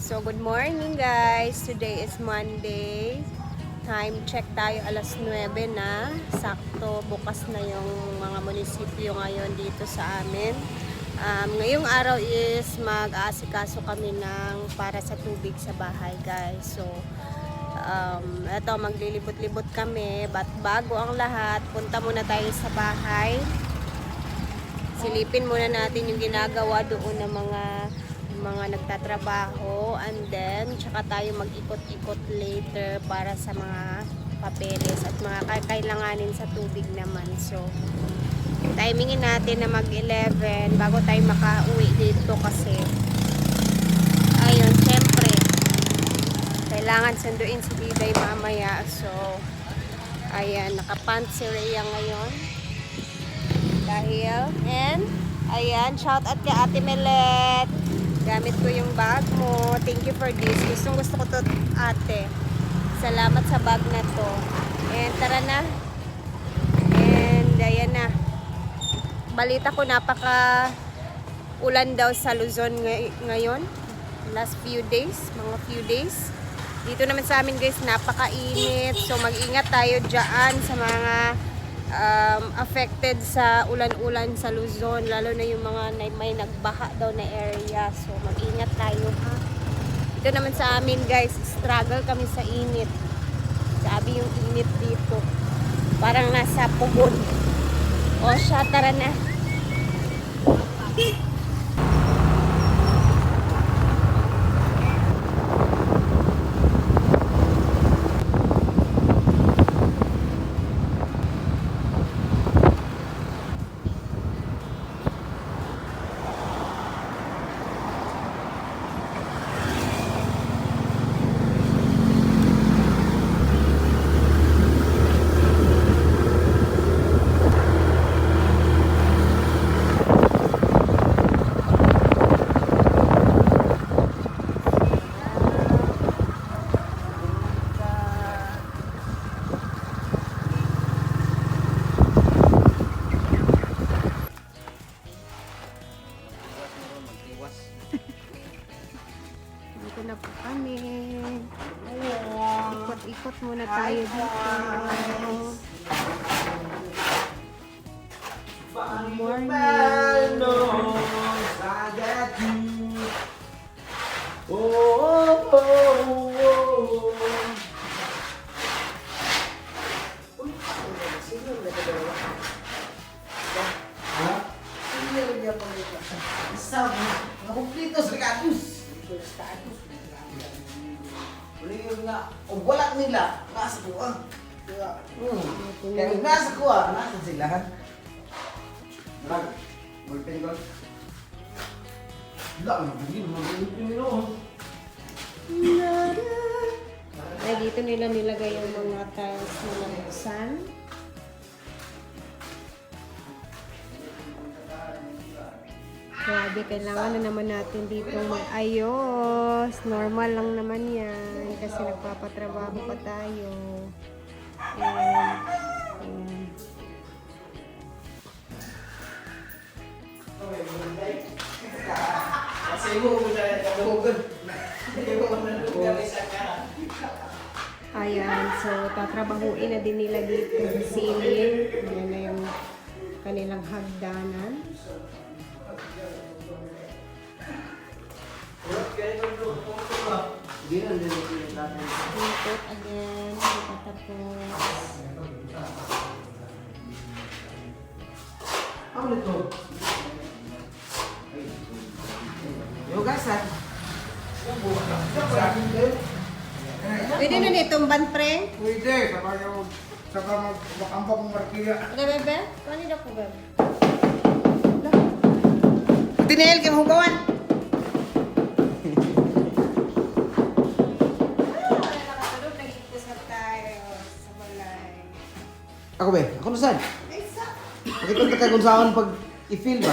So, good morning guys. Today is Monday. Time check tayo alas 9 na. Sakto, bukas na yung mga munisipyo ngayon dito sa amin. Ngayong araw is mag-aasikaso kami ng para sa tubig sa bahay guys. So, eto maglilibot-libot kami. But bago ang lahat, punta muna tayo sa bahay. Silipin muna natin yung ginagawa doon ng mga nagtatrabaho, and then tsaka tayo mag-ikot-ikot later para sa mga papeles at mga kailanganin sa tubig naman. So timingin natin na mag-11 bago tayo makauwi dito kasi ayun, syempre kailangan sunduin si Diday mamaya. So ayan, nakapants si Rhea ngayon dahil, and ayan, shout out kay Ate Melet. Gamit ko yung bag mo. Thank you for this. Gusto ko to, ate. Salamat sa bag na to. And tara na. And ayan na. Balita ko napaka ulan daw sa Luzon ngayon. Last few days. Mga few days. Dito naman sa amin guys, napakainit. So mag-ingat tayo dyan sa mga affected sa ulan-ulan sa Luzon, lalo na yung mga may nagbaha daw na area. So mag-ingat tayo ha. Ito naman sa amin guys, struggle kami sa init. Sabi yung init dito, parang nasa pugon. O siya, tara na. Dito na po kami. Ikot-ikot muna tayo dito. Good morning. Wala nila, nasa kuha. Kaya nasa kuha, nasa sila. Drag, ballpen ko. Wala, mag-ibig mo. Ay, dito nila nilagay yung mga tiles na nabuksan. Grabe, kailangan na naman natin dito mag-ayos. Normal lang naman yan kasi nagpapatrabaho pa tayo. And ayan, so tatrabahuin na din nila dito sa ceiling. Ayan na yung kanilang hagdanan. Ikot again, tapos Ano ito? Yo guys ha? pwede na nitong banpreng? Pwede, saka mag-ambak ng markila. Ano bebe? Kani na po bebe? Tinel, kayo mahugawan! Ako be, ako nasan? Pakita ka kung saan pag i-feel ba?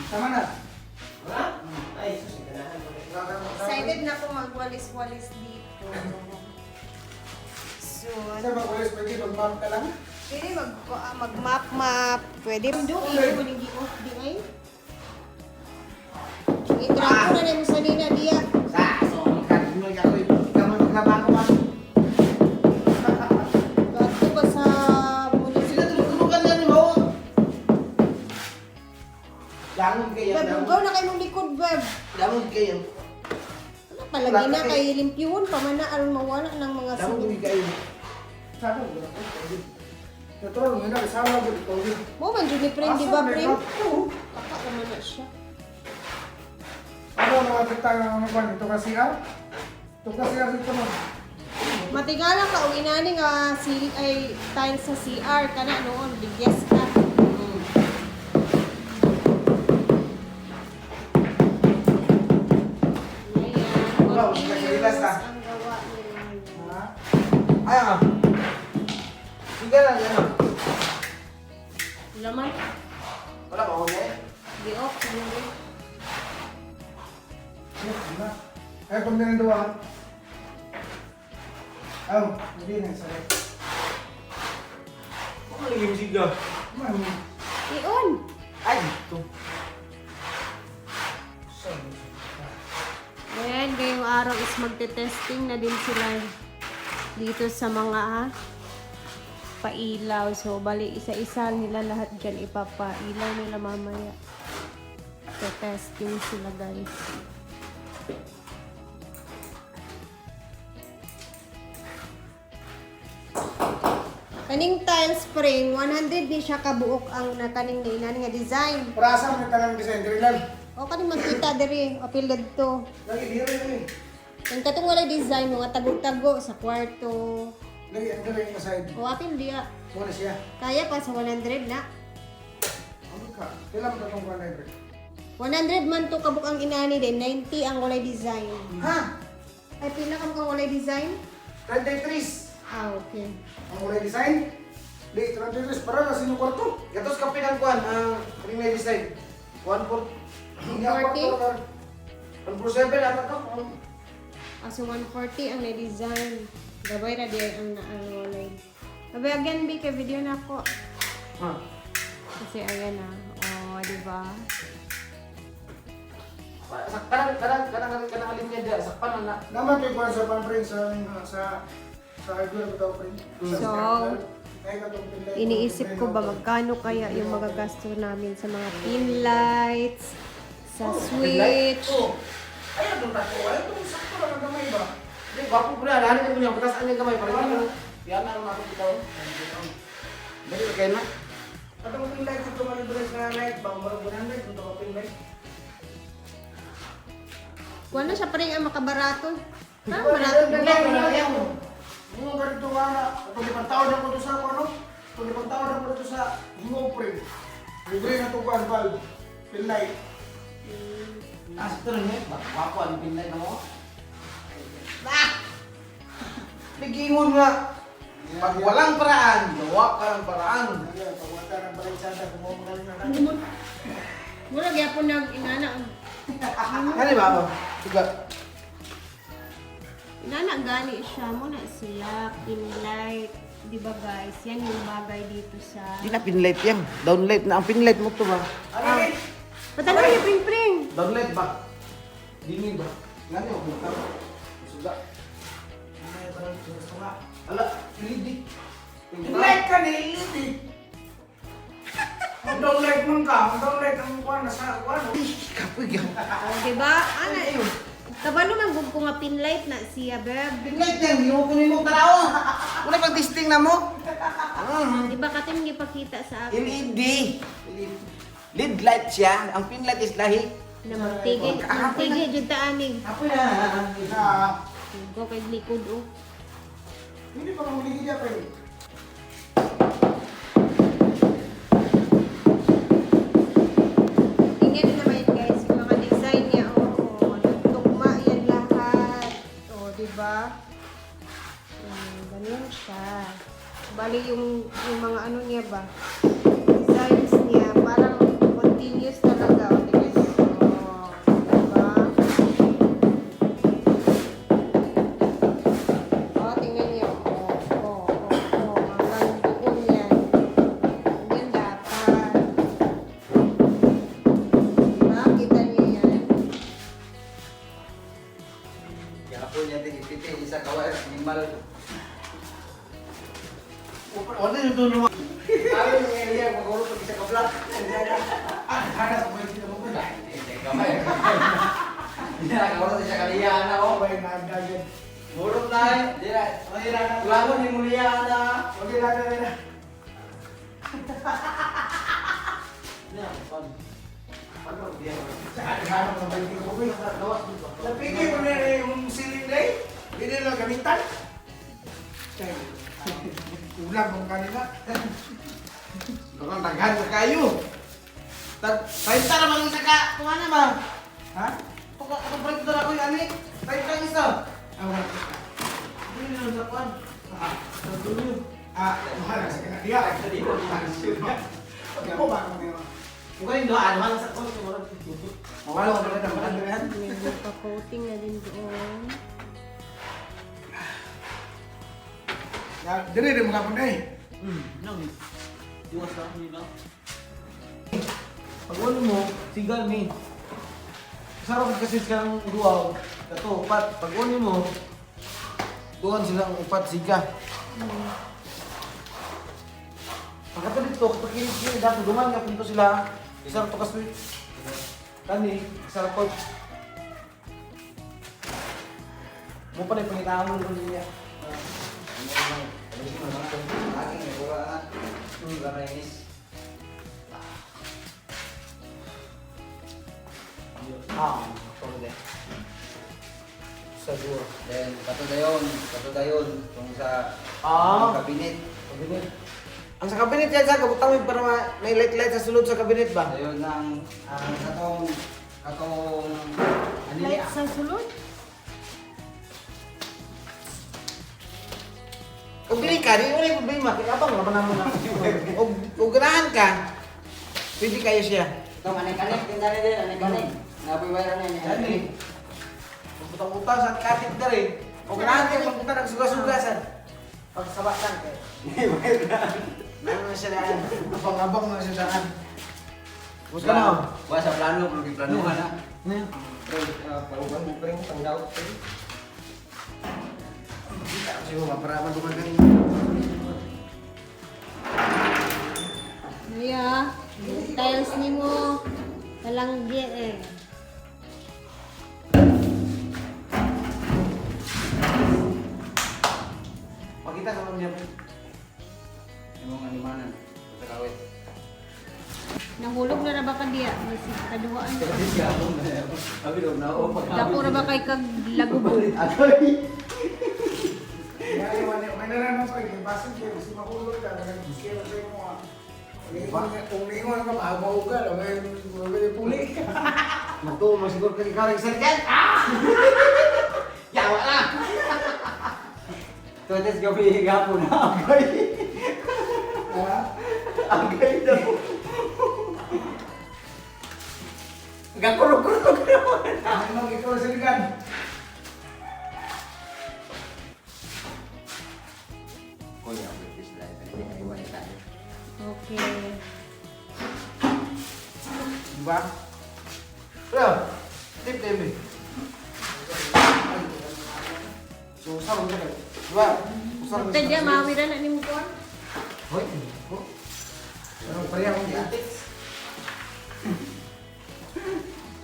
Tama na. Wala? Ay, Excited na ako magwalis-walis dito. So, saan mag-walis pwede? Mag-map ka lang? pwede mag-map-map. Pwede doon. Hindi off di ay. Itrapo na rin mo sa nina diya. Sa, so, Damog kayo. Palagi na kay limpyuhon pa man na aron mawala ng mga Damog sunog. kayo. Sabi ko, natural mo na, sama ko ito. Mo man jud ni friend di ba friend? Kaka ko man na siya. Ano naman kita ng ano ba? Ito kasi Ito kasi ito mo. Matigala ka og inani nga ay tiles sa CR kana noon bigyas ka. Ayan, Wala, continuous nagsilas na. ang gawa nila. Ha? Ay, sige lang yan. Laman, Wala ba ako niya? di off siguro. Wala. Ay, kung din dua. Hindi na sorry. Ano yung siga? Man, Iyon. Ay, ito. Ayan, ngayong araw is magte-testing na din sila dito sa mga pailaw. So, bali, isa-isa nila lahat dyan ipapailaw nila mamaya. Testing sila guys. Kaning tile spring, 100 di siya kabuok ang nakaning nainan nga design. Prasa mo tanang design diri lang. O kaning makita diri, apil dito. Lagi diri ni. Yung katong wala design, mga tago-tago sa kwarto. Lagi ang diri nga side. O apil diya. Mo na siya. Kaya pa sa 100 na. Ano ka? Kailan mo tatong kuan diri? 100 man to kabuk ang inani din, 90 ang walay design. Ha? Ay pila kam kang walay design? 33. Ah, okay. Ang ulay design? Di, 33 para na sino kwarto. Gatos kapinan kuan, ring na design. 147 ata to. Aso 140 ang na-design. Gabay na di ang walay. Gabay again, bi, kay video na ako. Ha. Kasi ayan na. O, di ba? Kanang linya dia, sakpan na. Naman kay kuan sa panframe sa hardware ko daw friend. So, iniisip ko ba magkano kaya yung magagasto namin sa mga pin lights, sa switch. Ay, doon tayo. Ay, doon sakto lang ang gamay ba? Hindi, gwapo po na. Lahanin ko niya. Pagkasaan niya gamay. Parang yan na ang makakita ko. Dali, okay na. Atong pin light ito malibres na light bang barang 100 ito ka pin light. Kung ano siya pa rin ang makabarato. Ha? Ikaw, Barato. light na yan mo. Mga ganito nga na, kung ipantawad ako ito sa ano, kung ipantawad ako ito sa hingong pre. Libre na ito kuan valve. Pin light. Ito rin eh. Gwapo ang pinlay na mo. Nagingon nga. Pag walang paraan, gawa ka ng paraan. Ayan, pagwata ng balansyada, kumamagal na lang. Mura gyapon nag inana. Ano ba ba? Tiga. Inana gani siya mo na sila pin light. Di ba guys? Yan yung bagay dito sa... Di na pinlight yan. Downlight na. Ang pinlight mo to ba? Ano Patalo yung pring-pring. Downlight ba? Dini ba? Nga niyo, kung ka. Suga. Ay, parang gusto nga. Ala, pilidi. Pin light ka ni LED. Ang down light mong ka, ang down light ang kuan na sa kuan. Kapoy yan. Oh, di ba? Ana, kabalo man gud ko nga pin light na siya, beb. Pinlight yan. Hindi mo kunin mo tanaw. Wala pang testing na mo. Di ba kating gipakita sa akin LED. LED light siya. Ang pinlight is lahi. na magtigi jud ta ani. Kapoy na. Go kay likod oh. Hindi pa mahuli niya pa eh. Tingnan naman guys, yung mga design niya oh, tugma yan lahat. Oh, di ba? Ganun siya. Bali yung mga ano niya ba? Designs niya parang continuous talaga. Oh, tingnan niyo. Oh, di ba? Oh, tingnan niyo. Hanggang doon yan. Yan dapat. Diba? Kita niyo yan. Kapoy niya tigit-tigit. Isa kawai. Minimal. Wala yung tulong. Ayaw yung area, mag-ulo pag isa ka-block. Hanas mo yung pinamukod. Kamay. Nakakaroon siya kaliya na oh. Bay na agad. Murot na eh. Di na. Kulangon ni muliya na. Okay lang na. Hanap ng balik ko bay. Napigil mo na yung siling na eh. Hindi nila gamitan. Ulang kung kanina. Kurang daghan ka kayo. Tayo ta naman isa ka. Kumana ba? Ha? Ako break doon ako yung ani. Tayo ka isa. Awan. Hindi nila sa kwan. Mahal sa kanadiya. Pag mo ba kung meron? Kung yung doon, ano lang sa kwan. Mawala ko na naman. Medyo pa-coating na din doon. Diri rin mga punay. Nang. Diwas lang nila. Pag ulo mo, sigal ni. Sarap kasi silang duwaw. Ito, upat. Pag ulo mo, doon silang upat siga. Pagkatapos dito, kapag kinis-kinis dati, duman nga punto sila. Isarap to ka-sweet. Kani, isarap to. Mo pa na pangitahan mo ng niya. Sa duwa. Then, patudayon kung sa kabinet. Kabinet. Ang sa kabinet yan sa kabutang mo para may light-light sa sulod sa kabinet ba? Dayon ng katong Light sa sulod? Kung dili ka, di wala yung problema. Kaya abang naman naman na. O ganahan ka, pwede kayo siya. Itong anek-anek, din dali din, anek-anek. Napibayran na Yan niya. eh. Kung putang-putang sa katit na rin. O ganahan ka, pagpunta nagsuga-sugasan. Pagsabakan ka. Meron na siya na yan. Abang-abang na siya daan. Bus ka na. Wala sa plano, pero planuhan na. Parugan mo pa rin tanggaw. Kita kasi mo, maparaman ko ka Naya, tiles ni mo. Talanggi eh. Pakita sa mga niya. Imong animanan. Sa kawit. Nahulog na ba ka diya? Kaduhaan ka. Abi daw na o Dako na ba kay kag lagubo? Kaya iwan niya, may naranas ko, yung basin kayo, si mahulog ka, nag-scale sa iyo mo. Kung ningon ka, mahugal, may puli. Magtuo mo siguro kay Karing Sarjan. Yawa na! Totes gabi higapon na agay. Agay daw. Gakurog-kurog naman. Ano ikaw sa ligan? Kuya, British life. Ay, iwan tayo. Okay. Diba? Pero, tip Demi. So, sarong ka na. Diba? Sarong Basta diya, mawira na ni mo ko. Hoy, oh. Sarong pareha kong diatex.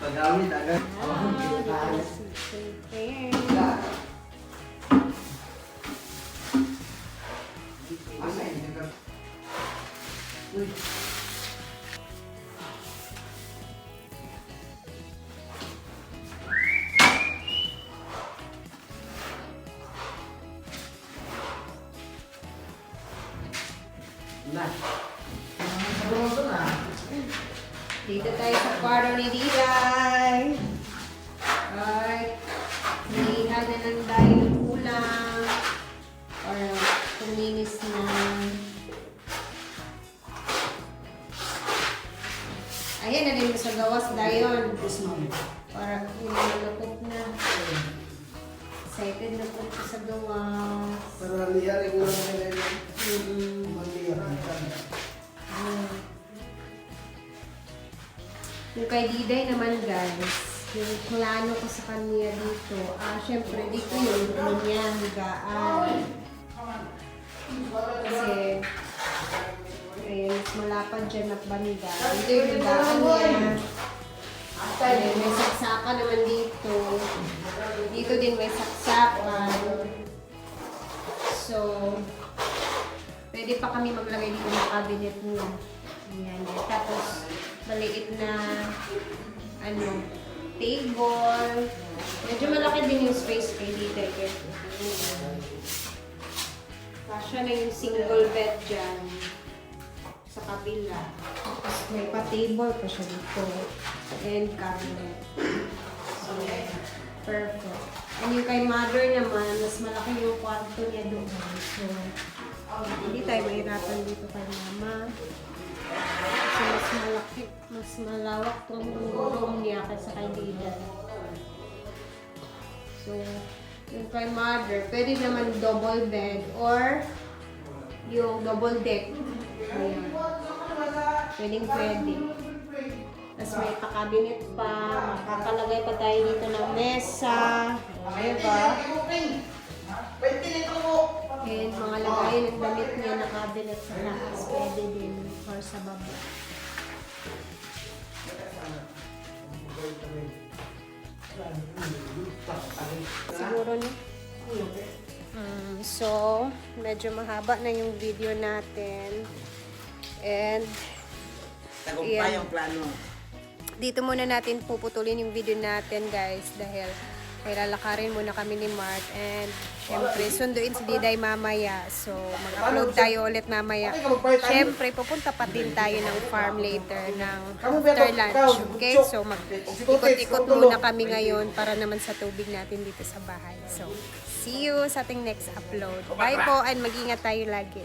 Pag-awit agad. Na. Dito tayo sa kwarto ni Diday. Alright. Hinihan na lang dahil ng ulam. Para kuminis na. Ayan na din mo sa gawas dayon. Para inalapot na. Excited na po sa gawas. Para liyari ko lang nila Mm. Yung kay Diday naman guys, yung plano ko sa kanya dito, syempre dito yung ano niya, higaan. Kasi, ayun, mas malapad dyan at banda. Dito yung higaan niya. Ayan, may saksakan naman dito. Dito din may saksakan. So, pwede pa kami maglagay dito ng cabinet niya. Ayan. Tapos, maliit na table. Medyo malaki din yung space kay dito. Kasya na yung single bed dyan sa kabila. Tapos may pa-table pa siya dito. And cabinet. So, perfect. And yung kay mother naman, mas malaki yung kwarto niya doon. So, hindi tayo mahirapan dito kay mama. Kasi mas malaki, mas malawak tong room niya kaysa kay Lidan. So, yung kay mother, pwede naman double bed or yung double deck. Ayan. Pwedeng pwede. Tapos may pa-cabinet pa, makakalagay pa tayo dito ng mesa. Diba? And mga lagayan ng damit niya na cabinet sa taas, pwede din or sa baba. Siguro no? So, medyo mahaba na yung video natin. And, Tagumpay Ayan. yung plano. dito muna natin puputulin yung video natin guys dahil may lalakarin muna kami ni Mark and syempre sunduin si Diday mamaya, so mag-upload tayo ulit mamaya. Syempre pupunta pa din tayo ng farm later ng after lunch, okay? So mag-ikot-ikot muna kami ngayon para naman sa tubig natin dito sa bahay. So see you sa ating next upload. Bye po and mag-ingat tayo lagi.